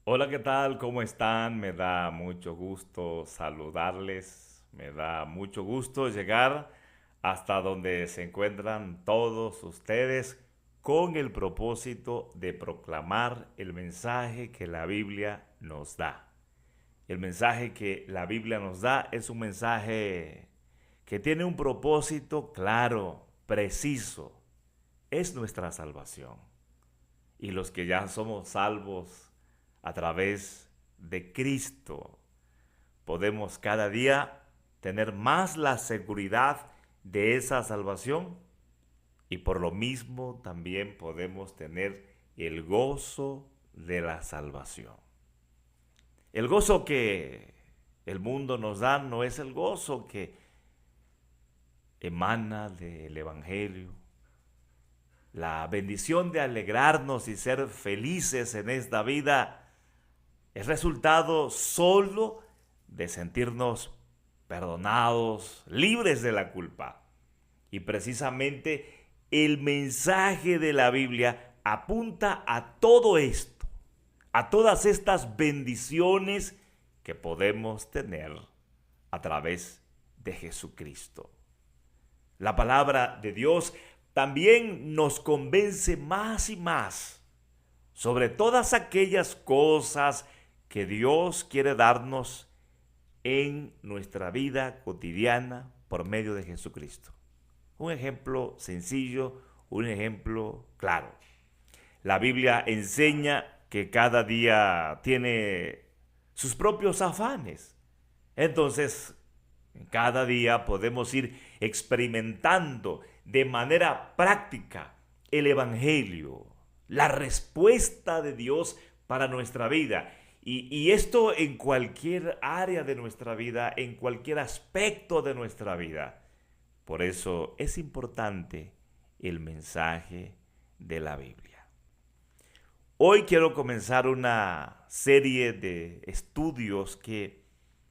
Hola, ¿qué tal? ¿Cómo están? Me da mucho gusto saludarles. Me da mucho gusto llegar hasta donde se encuentran todos ustedes con el propósito de proclamar el mensaje que la Biblia nos da. El mensaje que la Biblia nos da es un mensaje que tiene un propósito claro, preciso. Es nuestra salvación. Y los que ya somos salvos a través de Cristo, podemos cada día tener más la seguridad de esa salvación y por lo mismo también podemos tener el gozo de la salvación. El gozo que el mundo nos da no es el gozo que emana del Evangelio. La bendición de alegrarnos y ser felices en esta vida es resultado solo de sentirnos perdonados, libres de la culpa. Y precisamente el mensaje de la Biblia apunta a todo esto, a todas estas bendiciones que podemos tener a través de Jesucristo. La palabra de Dios también nos convence más y más sobre todas aquellas cosas que Dios quiere darnos en nuestra vida cotidiana por medio de Jesucristo. Un ejemplo sencillo, un ejemplo claro. La Biblia enseña que cada día tiene sus propios afanes. Entonces, cada día podemos ir experimentando de manera práctica el Evangelio, la respuesta de Dios para nuestra vida. Y esto en cualquier área de nuestra vida, en cualquier aspecto de nuestra vida. Por eso es importante el mensaje de la Biblia. Hoy quiero comenzar una serie de estudios que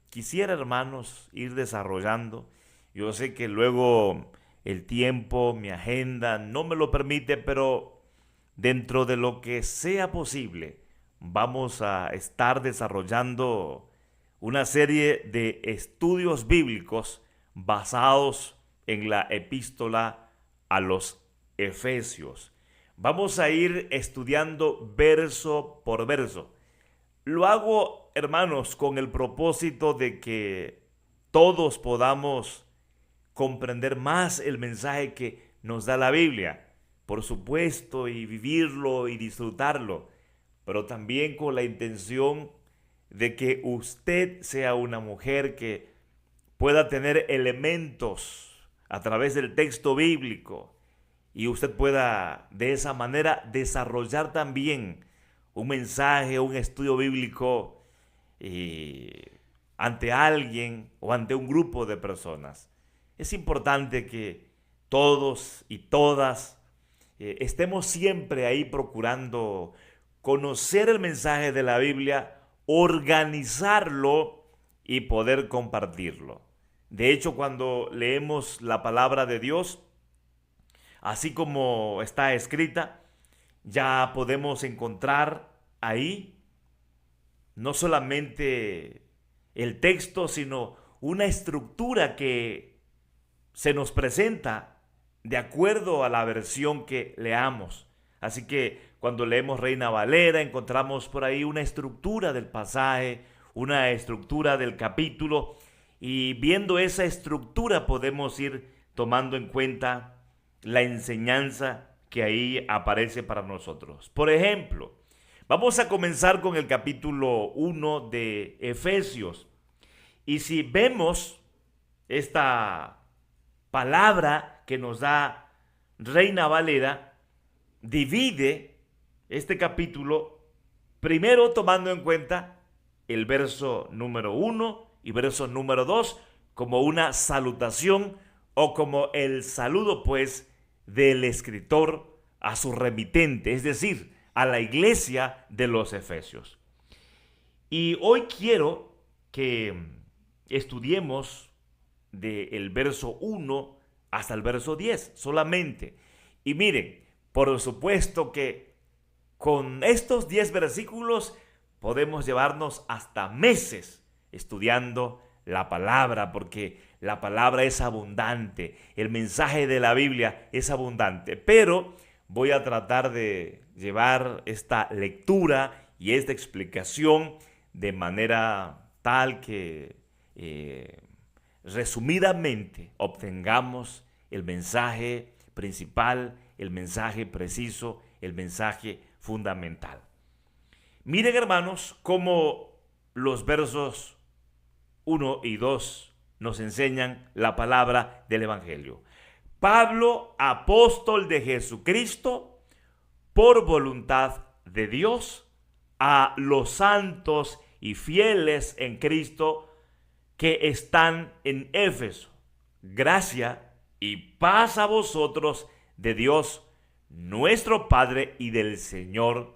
quisiera, hermanos, ir desarrollando. Yo sé que luego el tiempo, mi agenda no me lo permite, pero dentro de lo que sea posible, vamos a estar desarrollando una serie de estudios bíblicos basados en la epístola a los Efesios. Vamos a ir estudiando verso por verso. Lo hago, hermanos, con el propósito de que todos podamos comprender más el mensaje que nos da la Biblia, por supuesto, y vivirlo y disfrutarlo, pero también con la intención de que usted sea una mujer que pueda tener elementos a través del texto bíblico y usted pueda de esa manera desarrollar también un mensaje, un estudio bíblico ante alguien o ante un grupo de personas. Es importante que todos y todas estemos siempre ahí procurando conocer el mensaje de la Biblia, organizarlo y poder compartirlo. De hecho, cuando leemos la palabra de Dios, así como está escrita, ya podemos encontrar ahí no solamente el texto, sino una estructura que se nos presenta de acuerdo a la versión que leamos. Así que cuando leemos Reina Valera encontramos por ahí una estructura del pasaje, una estructura del capítulo, y viendo esa estructura podemos ir tomando en cuenta la enseñanza que ahí aparece para nosotros. Por ejemplo, vamos a comenzar con el capítulo 1 de Efesios. Y si vemos esta palabra que nos da Reina Valera, divide este capítulo primero tomando en cuenta el verso número 1 y verso número 2 como una salutación o como el saludo pues del escritor a su remitente, es decir, a la iglesia de los Efesios. Y hoy quiero que estudiemos del verso 1 hasta el verso 10 solamente. Y miren, por supuesto que con estos 10 versículos podemos llevarnos hasta meses estudiando la palabra, porque la palabra es abundante, el mensaje de la Biblia es abundante, pero voy a tratar de llevar esta lectura y esta explicación de manera tal que resumidamente obtengamos el mensaje principal, el mensaje preciso, el mensaje fundamental. Miren, hermanos, cómo los versos 1 y 2 nos enseñan la palabra del Evangelio. Pablo, apóstol de Jesucristo, por voluntad de Dios, a los santos y fieles en Cristo que están en Éfeso. Gracia y paz a vosotros de Dios, nuestro Padre, y del Señor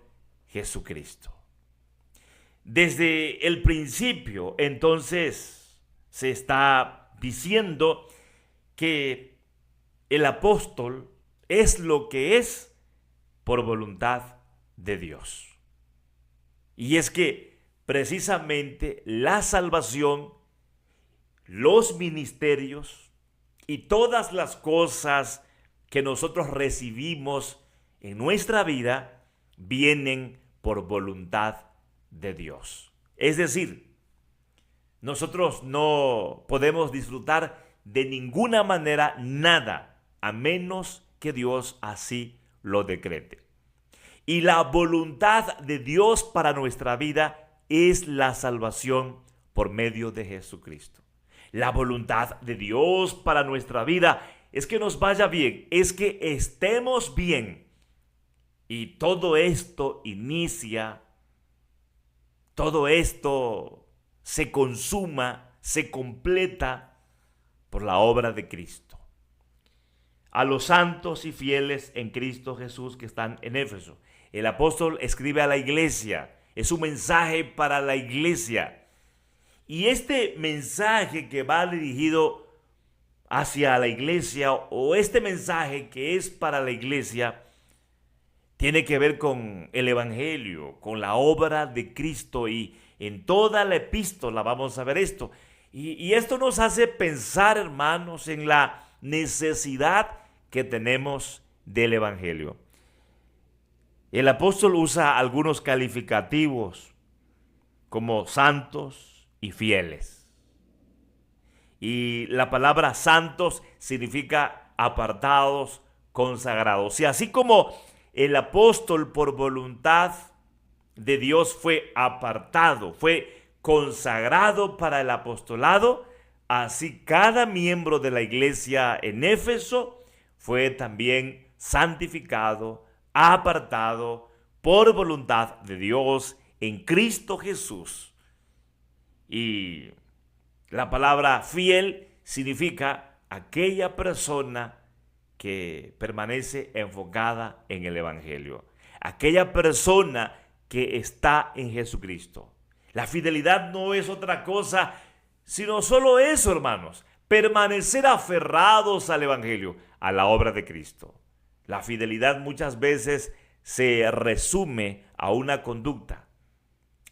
Jesucristo. Desde el principio, entonces, se está diciendo que el apóstol es lo que es por voluntad de Dios. Y es que precisamente la salvación, los ministerios y todas las cosas que nosotros recibimos en nuestra vida vienen por voluntad de Dios. Es decir, nosotros no podemos disfrutar de ninguna manera nada a menos que Dios así lo decrete. Y la voluntad de Dios para nuestra vida es la salvación por medio de Jesucristo. La voluntad de Dios para nuestra vida es que nos vaya bien, es que estemos bien. Y todo esto inicia, todo esto se consuma, se completa por la obra de Cristo. A los santos y fieles en Cristo Jesús que están en Éfeso, el apóstol escribe a la iglesia, es un mensaje para la iglesia. Y este mensaje que va dirigido hacia la iglesia, o este mensaje que es para la iglesia, tiene que ver con el Evangelio, con la obra de Cristo, y en toda la epístola vamos a ver esto. Y esto nos hace pensar, hermanos, en la necesidad que tenemos del Evangelio. El apóstol usa algunos calificativos como santos y fieles. Y la palabra santos significa apartados, consagrados. Y así como el apóstol por voluntad de Dios fue apartado, fue consagrado para el apostolado, así cada miembro de la iglesia en Éfeso fue también santificado, apartado por voluntad de Dios en Cristo Jesús. Y la palabra fiel significa aquella persona que permanece enfocada en el Evangelio, aquella persona que está en Jesucristo. La fidelidad no es otra cosa, sino solo eso, hermanos, permanecer aferrados al Evangelio, a la obra de Cristo. La fidelidad muchas veces se resume a una conducta,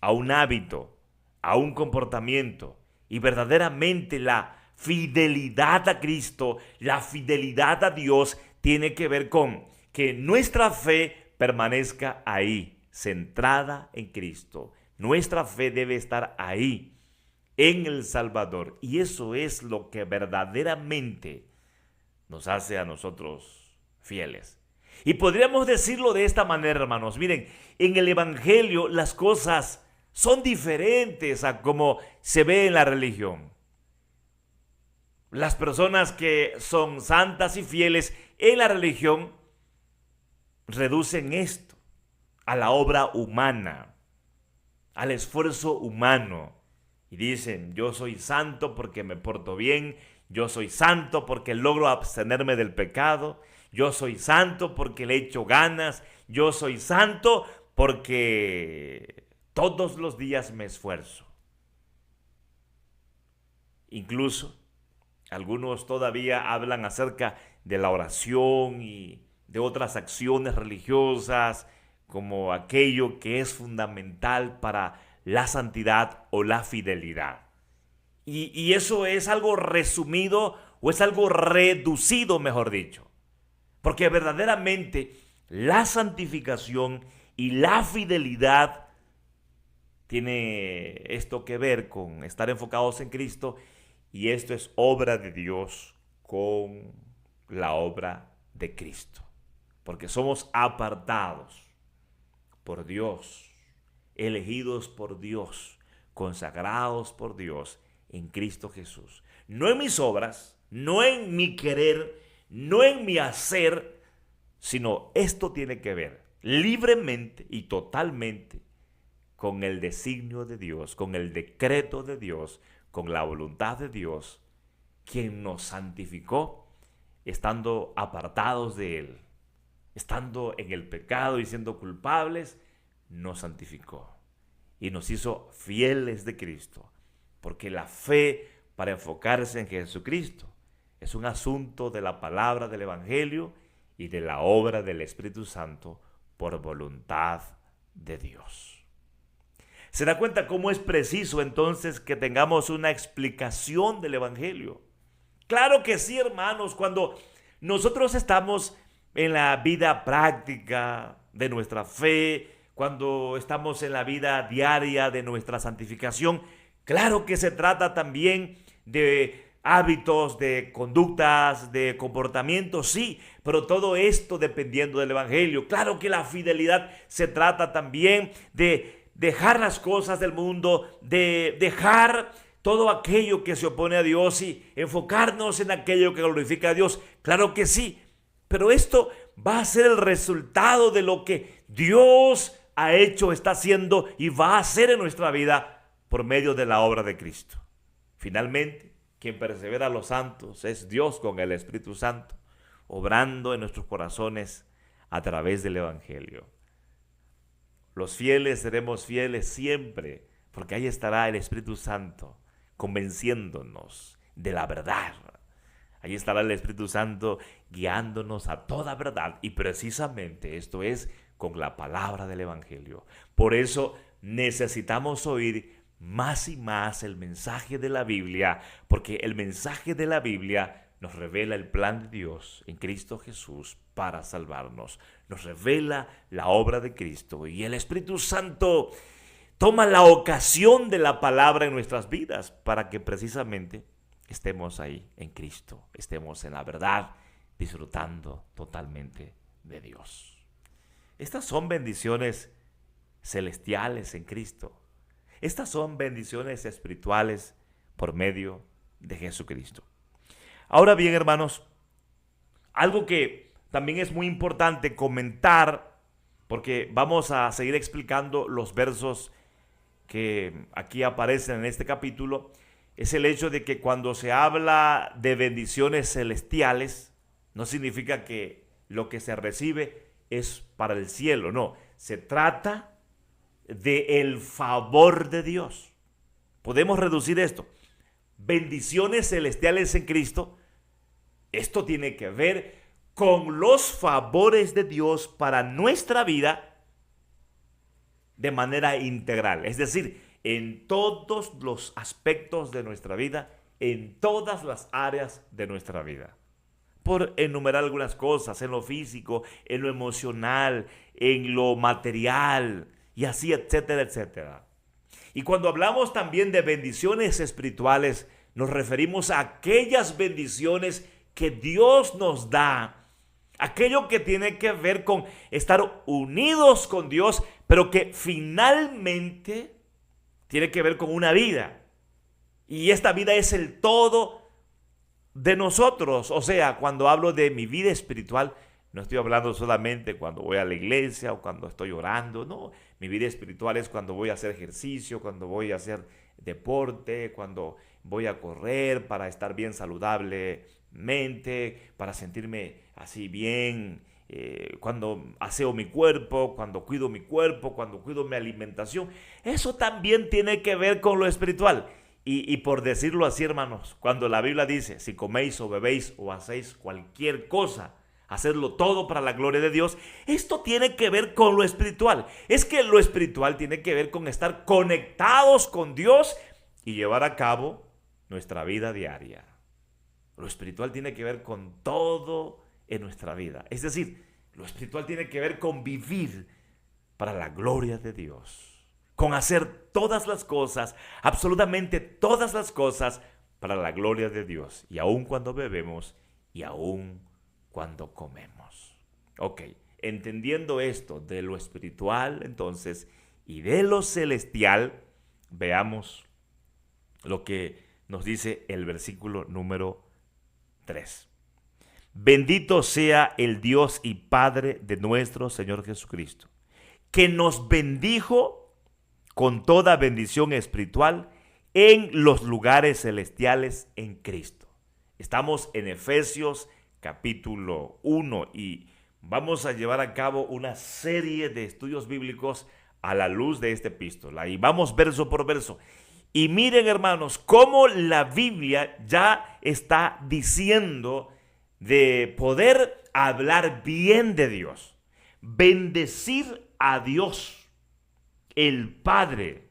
a un hábito, a un comportamiento, y verdaderamente la fidelidad a Cristo, la fidelidad a Dios tiene que ver con que nuestra fe permanezca ahí, centrada en Cristo. Nuestra fe debe estar ahí, en el Salvador. Y eso es lo que verdaderamente nos hace a nosotros fieles. Y podríamos decirlo de esta manera, hermanos. Miren, en el Evangelio las cosas son diferentes a como se ve en la religión. Las personas que son santas y fieles en la religión reducen esto a la obra humana, al esfuerzo humano. Y dicen, yo soy santo porque me porto bien, yo soy santo porque logro abstenerme del pecado, yo soy santo porque le echo ganas, yo soy santo porque todos los días me esfuerzo. Incluso algunos todavía hablan acerca de la oración y de otras acciones religiosas como aquello que es fundamental para la santidad o la fidelidad. Y eso es algo resumido o es algo reducido, mejor dicho. Porque verdaderamente la santificación y la fidelidad tiene esto que ver con estar enfocados en Cristo, y esto es obra de Dios con la obra de Cristo. Porque somos apartados por Dios, elegidos por Dios, consagrados por Dios en Cristo Jesús. No en mis obras, no en mi querer, no en mi hacer, sino esto tiene que ver libremente y totalmente con el designio de Dios, con el decreto de Dios, con la voluntad de Dios, quien nos santificó estando apartados de Él, estando en el pecado y siendo culpables, nos santificó y nos hizo fieles de Cristo, porque la fe para enfocarse en Jesucristo es un asunto de la palabra del Evangelio y de la obra del Espíritu Santo por voluntad de Dios. ¿Se da cuenta cómo es preciso entonces que tengamos una explicación del Evangelio? Claro que sí, hermanos, cuando nosotros estamos en la vida práctica de nuestra fe, cuando estamos en la vida diaria de nuestra santificación, claro que se trata también de hábitos, de conductas, de comportamientos, sí, pero todo esto dependiendo del Evangelio. Claro que la fidelidad se trata también de dejar las cosas del mundo, de dejar todo aquello que se opone a Dios y enfocarnos en aquello que glorifica a Dios. Claro que sí, pero esto va a ser el resultado de lo que Dios ha hecho, está haciendo y va a hacer en nuestra vida por medio de la obra de Cristo. Finalmente, quien persevera a los santos es Dios con el Espíritu Santo, obrando en nuestros corazones a través del Evangelio. Los fieles seremos fieles siempre, porque ahí estará el Espíritu Santo convenciéndonos de la verdad. Ahí estará el Espíritu Santo guiándonos a toda verdad, y precisamente esto es con la palabra del Evangelio. Por eso necesitamos oír más y más el mensaje de la Biblia, porque el mensaje de la Biblia nos revela el plan de Dios en Cristo Jesús para salvarnos. Nos revela la obra de Cristo, y el Espíritu Santo toma la ocasión de la palabra en nuestras vidas para que precisamente estemos ahí en Cristo, estemos en la verdad, disfrutando totalmente de Dios. Estas son bendiciones celestiales en Cristo. Estas son bendiciones espirituales por medio de Jesucristo. Ahora bien, hermanos, algo que también es muy importante comentar, porque vamos a seguir explicando los versos que aquí aparecen en este capítulo, es el hecho de que cuando se habla de bendiciones celestiales, no significa que lo que se recibe es para el cielo, no, se trata del favor de Dios. Podemos reducir esto: bendiciones celestiales en Cristo. Esto tiene que ver con los favores de Dios para nuestra vida de manera integral, es decir, en todos los aspectos de nuestra vida, en todas las áreas de nuestra vida. Por enumerar algunas cosas, en lo físico, en lo emocional, en lo material, y así, etcétera, etcétera. Y cuando hablamos también de bendiciones espirituales, nos referimos a aquellas bendiciones que Dios nos da, aquello que tiene que ver con estar unidos con Dios, pero que finalmente tiene que ver con una vida. Y esta vida es el todo de nosotros. O sea, cuando hablo de mi vida espiritual, no estoy hablando solamente cuando voy a la iglesia o cuando estoy orando. No, mi vida espiritual es cuando voy a hacer ejercicio, cuando voy a hacer deporte, cuando voy a correr para estar bien saludablemente, para sentirme así bien, cuando aseo mi cuerpo, cuando cuido mi cuerpo, cuando cuido mi alimentación. Eso también tiene que ver con lo espiritual. Y por decirlo así, hermanos, cuando la Biblia dice, si coméis o bebéis o hacéis cualquier cosa hacerlo todo para la gloria de Dios. Esto tiene que ver con lo espiritual. Es que lo espiritual tiene que ver con estar conectados con Dios y llevar a cabo nuestra vida diaria. Lo espiritual tiene que ver con todo en nuestra vida. Es decir, lo espiritual tiene que ver con vivir para la gloria de Dios, con hacer todas las cosas, absolutamente todas las cosas para la gloria de Dios, y aun cuando bebemos y aun cuando comemos. Ok, entendiendo esto de lo espiritual entonces y de lo celestial, veamos lo que nos dice el versículo número 3. Bendito sea el Dios y Padre de nuestro Señor Jesucristo, que nos bendijo con toda bendición espiritual en los lugares celestiales en Cristo. Estamos en Efesios capítulo 1 y vamos a llevar a cabo una serie de estudios bíblicos a la luz de esta epístola. Y vamos verso por verso. Y miren, hermanos, cómo la Biblia ya está diciendo de poder hablar bien de Dios, bendecir a Dios, el Padre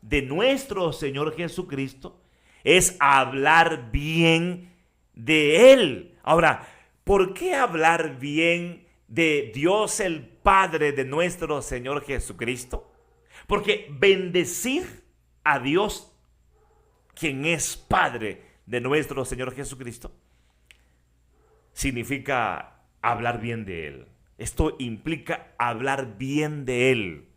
de nuestro Señor Jesucristo, es hablar bien de Él. Ahora, ¿por qué hablar bien de Dios el Padre de nuestro Señor Jesucristo? Porque bendecir a Dios, quien es Padre de nuestro Señor Jesucristo, significa hablar bien de Él. Esto implica hablar bien de Él.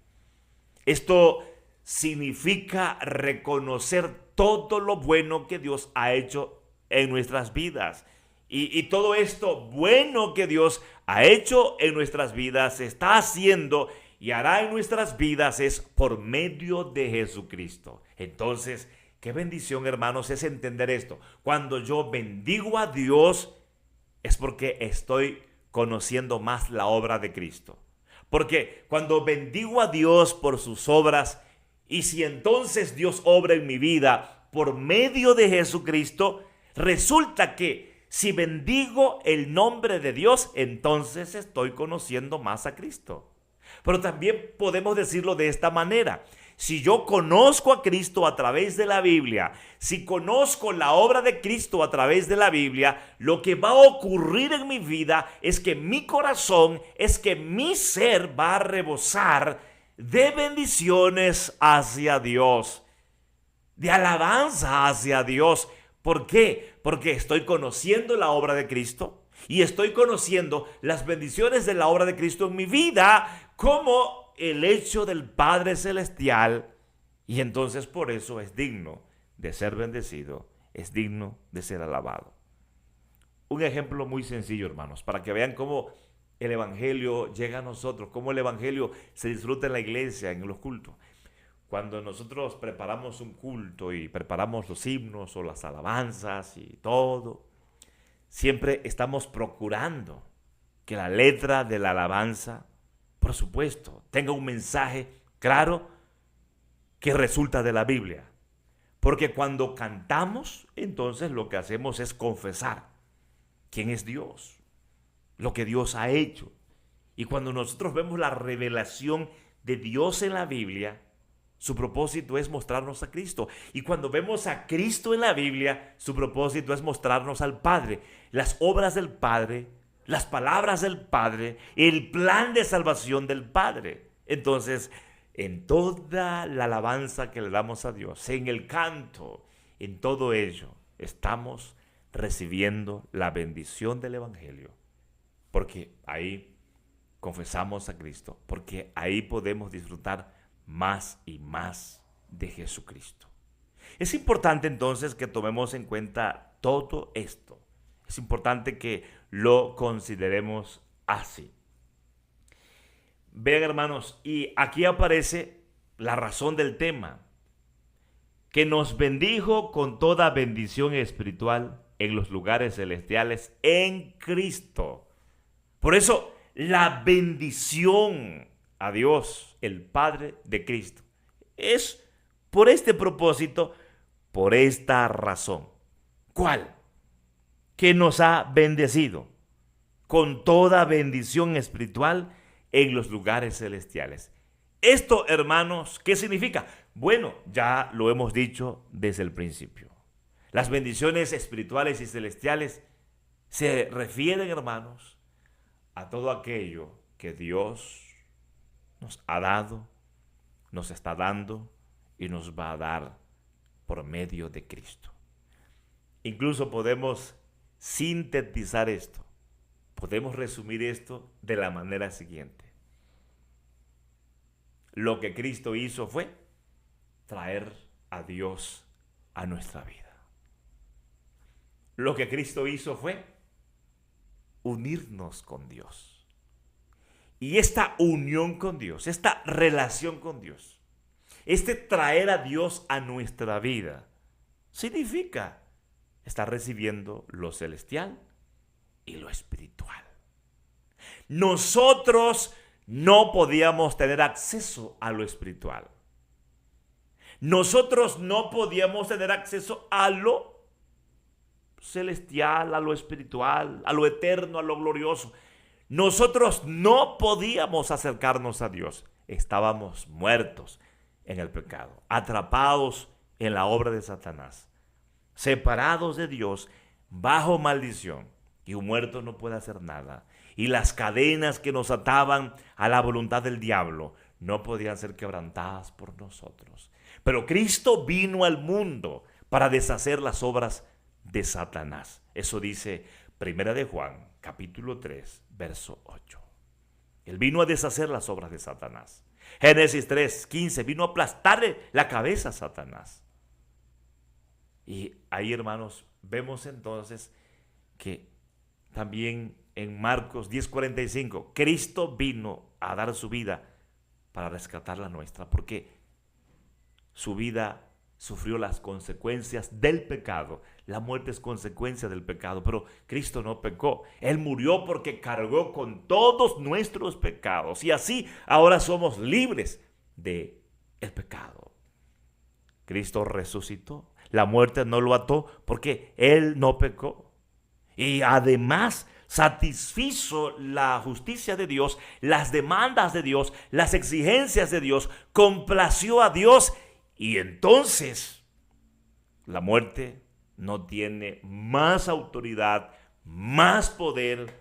Esto significa reconocer todo lo bueno que Dios ha hecho en nuestras vidas. Y todo esto bueno que Dios ha hecho en nuestras vidas, está haciendo y hará en nuestras vidas es por medio de Jesucristo. Entonces, qué bendición, hermanos, es entender esto. Cuando yo bendigo a Dios, es porque estoy conociendo más la obra de Cristo. Porque cuando bendigo a Dios por sus obras, y si entonces Dios obra en mi vida por medio de Jesucristo, resulta que si bendigo el nombre de Dios, entonces estoy conociendo más a Cristo. Pero también podemos decirlo de esta manera. Si yo conozco a Cristo a través de la Biblia, si conozco la obra de Cristo a través de la Biblia, lo que va a ocurrir en mi vida es que mi corazón, es que mi ser va a rebosar de bendiciones hacia Dios, de alabanza hacia Dios. ¿Por qué? Porque estoy conociendo la obra de Cristo y estoy conociendo las bendiciones de la obra de Cristo en mi vida como el hecho del Padre Celestial, y entonces por eso es digno de ser bendecido, es digno de ser alabado. Un ejemplo muy sencillo, hermanos, para que vean cómo el Evangelio llega a nosotros, cómo el Evangelio se disfruta en la iglesia, en los cultos. Cuando nosotros preparamos un culto y preparamos los himnos o las alabanzas y todo, siempre estamos procurando que la letra de la alabanza, por supuesto, tenga un mensaje claro que resulta de la Biblia. Porque cuando cantamos, entonces lo que hacemos es confesar quién es Dios, lo que Dios ha hecho. Y cuando nosotros vemos la revelación de Dios en la Biblia, su propósito es mostrarnos a Cristo. Y cuando vemos a Cristo en la Biblia, su propósito es mostrarnos al Padre. Las obras del Padre, las palabras del Padre, el plan de salvación del Padre. Entonces, en toda la alabanza que le damos a Dios, en el canto, en todo ello, estamos recibiendo la bendición del Evangelio. Porque ahí confesamos a Cristo, porque ahí podemos disfrutar más y más de Jesucristo. Es importante entonces que tomemos en cuenta todo esto. Es importante que lo consideremos así. Vean, hermanos, y aquí aparece la razón del tema, que nos bendijo con toda bendición espiritual en los lugares celestiales en Cristo. Por eso, la bendición a Dios, el Padre de Cristo, es por este propósito, por esta razón. ¿Cuál? Que nos ha bendecido con toda bendición espiritual en los lugares celestiales. Esto, hermanos, ¿qué significa? Bueno, ya lo hemos dicho desde el principio. Las bendiciones espirituales y celestiales se refieren, hermanos, a todo aquello que Dios nos ha dado, nos está dando y nos va a dar por medio de Cristo. Incluso podemos sintetizar esto, podemos resumir esto de la manera siguiente. Lo que Cristo hizo fue traer a Dios a nuestra vida. Lo que Cristo hizo fue unirnos con Dios. Y esta unión con Dios, esta relación con Dios, este traer a Dios a nuestra vida, significa estar recibiendo lo celestial y lo espiritual. Nosotros no podíamos tener acceso a lo espiritual. Nosotros no podíamos tener acceso a lo celestial, a lo espiritual, a lo eterno, a lo glorioso. Nosotros no podíamos acercarnos a Dios. Estábamos muertos en el pecado, atrapados en la obra de Satanás, separados de Dios, bajo maldición. Y un muerto no puede hacer nada. Y las cadenas que nos ataban a la voluntad del diablo no podían ser quebrantadas por nosotros. Pero Cristo vino al mundo para deshacer las obras de Satanás. Eso dice 1 de Juan, capítulo 3, verso 8. Él vino a deshacer las obras de Satanás. Génesis 3, 15, vino a aplastarle la cabeza a Satanás. Y ahí, hermanos, vemos entonces que también en Marcos 10:45, Cristo vino a dar su vida para rescatar la nuestra, porque su vida sufrió las consecuencias del pecado. La muerte es consecuencia del pecado, pero Cristo no pecó. Él murió porque cargó con todos nuestros pecados y así ahora somos libres del pecado. Cristo resucitó. La muerte no lo ató porque Él no pecó. Y además satisfizo la justicia de Dios, las demandas de Dios, las exigencias de Dios, complació a Dios y entonces la muerte no tiene más autoridad, más poder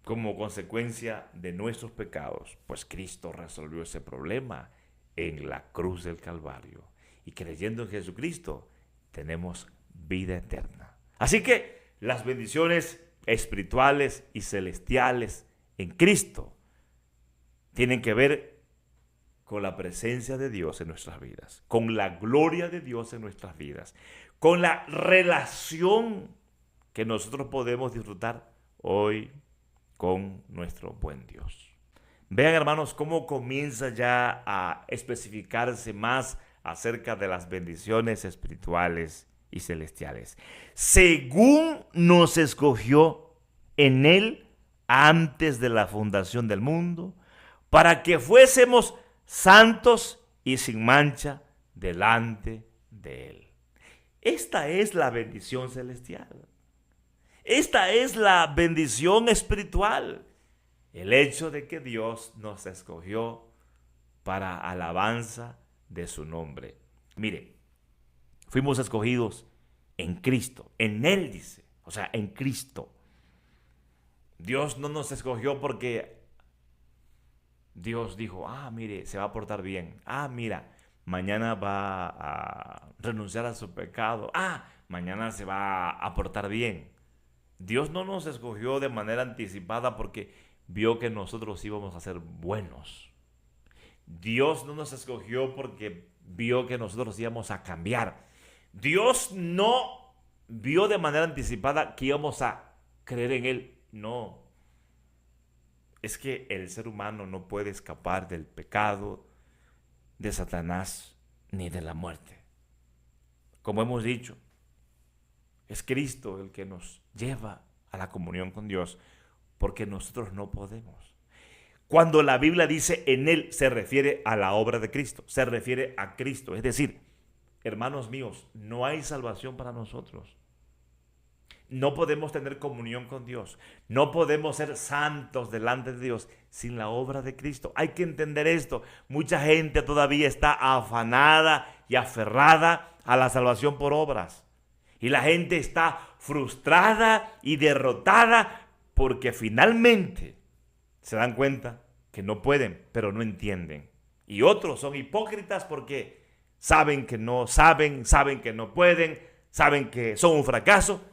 como consecuencia de nuestros pecados, pues Cristo resolvió ese problema en la cruz del Calvario. Y creyendo en Jesucristo tenemos vida eterna. Así que las bendiciones espirituales y celestiales en Cristo tienen que ver con la presencia de Dios en nuestras vidas, con la gloria de Dios en nuestras vidas, con la relación que nosotros podemos disfrutar hoy con nuestro buen Dios. Vean, hermanos, cómo comienza ya a especificarse más acerca de las bendiciones espirituales y celestiales. Según nos escogió en Él antes de la fundación del mundo, para que fuésemos santos y sin mancha delante de Él. Esta es la bendición celestial. Esta es la bendición espiritual. El hecho de que Dios nos escogió para alabanza de su nombre. Mire, fuimos escogidos en Cristo. En Él dice. O sea, en Cristo. Dios no nos escogió porque Dios dijo, mire, se va a portar bien. Mira, mañana va a renunciar a su pecado. Mañana se va a portar bien. Dios no nos escogió de manera anticipada porque vio que nosotros íbamos a ser buenos. Dios no nos escogió porque vio que nosotros íbamos a cambiar. Dios no vio de manera anticipada que íbamos a creer en Él. No. Es que el ser humano no puede escapar del pecado, de Satanás, ni de la muerte. Como hemos dicho, es Cristo el que nos lleva a la comunión con Dios, porque nosotros no podemos. Cuando la Biblia dice en Él, se refiere a la obra de Cristo, se refiere a Cristo. Es decir, hermanos míos, no hay salvación para nosotros. No podemos tener comunión con Dios. No podemos ser santos delante de Dios sin la obra de Cristo. Hay que entender esto. Mucha gente todavía está afanada y aferrada a la salvación por obras. Y la gente está frustrada y derrotada porque finalmente se dan cuenta que no pueden, pero no entienden. Y otros son hipócritas porque saben que no saben que no pueden, saben que son un fracaso,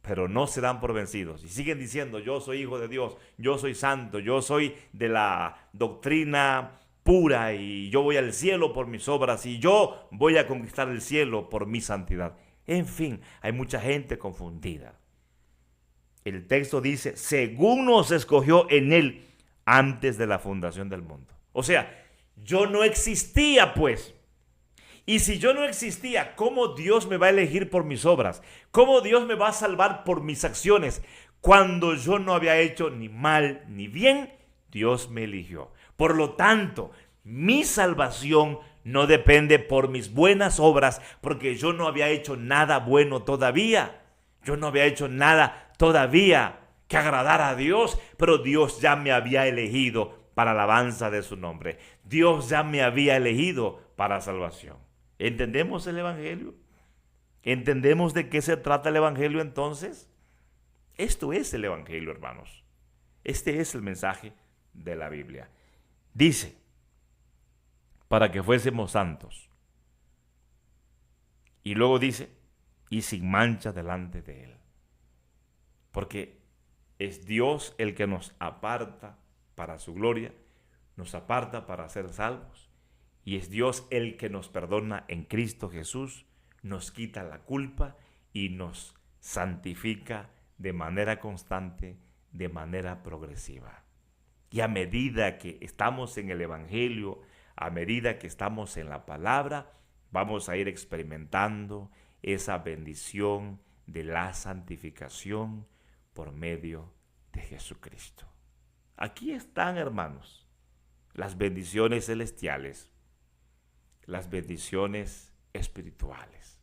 pero no se dan por vencidos y siguen diciendo: yo soy hijo de Dios, yo soy santo, yo soy de la doctrina pura y yo voy al cielo por mis obras y yo voy a conquistar el cielo por mi santidad. En fin, hay mucha gente confundida. El texto dice: según nos escogió en él antes de la fundación del mundo. O sea, yo no existía pues. Y si yo no existía, ¿cómo Dios me va a elegir por mis obras? ¿Cómo Dios me va a salvar por mis acciones? Cuando yo no había hecho ni mal ni bien, Dios me eligió. Por lo tanto, mi salvación no depende por mis buenas obras, porque yo no había hecho nada bueno todavía. Yo no había hecho nada todavía que agradara a Dios, pero Dios ya me había elegido para alabanza de su nombre. Dios ya me había elegido para salvación. ¿Entendemos el Evangelio? ¿Entendemos de qué se trata el Evangelio entonces? Esto es el Evangelio, hermanos. Este es el mensaje de la Biblia. Dice, para que fuésemos santos. Y luego dice, y sin mancha delante de Él. Porque es Dios el que nos aparta para su gloria, nos aparta para ser salvos. Y es Dios el que nos perdona en Cristo Jesús, nos quita la culpa y nos santifica de manera constante, de manera progresiva. Y a medida que estamos en el Evangelio, a medida que estamos en la palabra, vamos a ir experimentando esa bendición de la santificación por medio de Jesucristo. Aquí están, hermanos, las bendiciones celestiales, las bendiciones espirituales.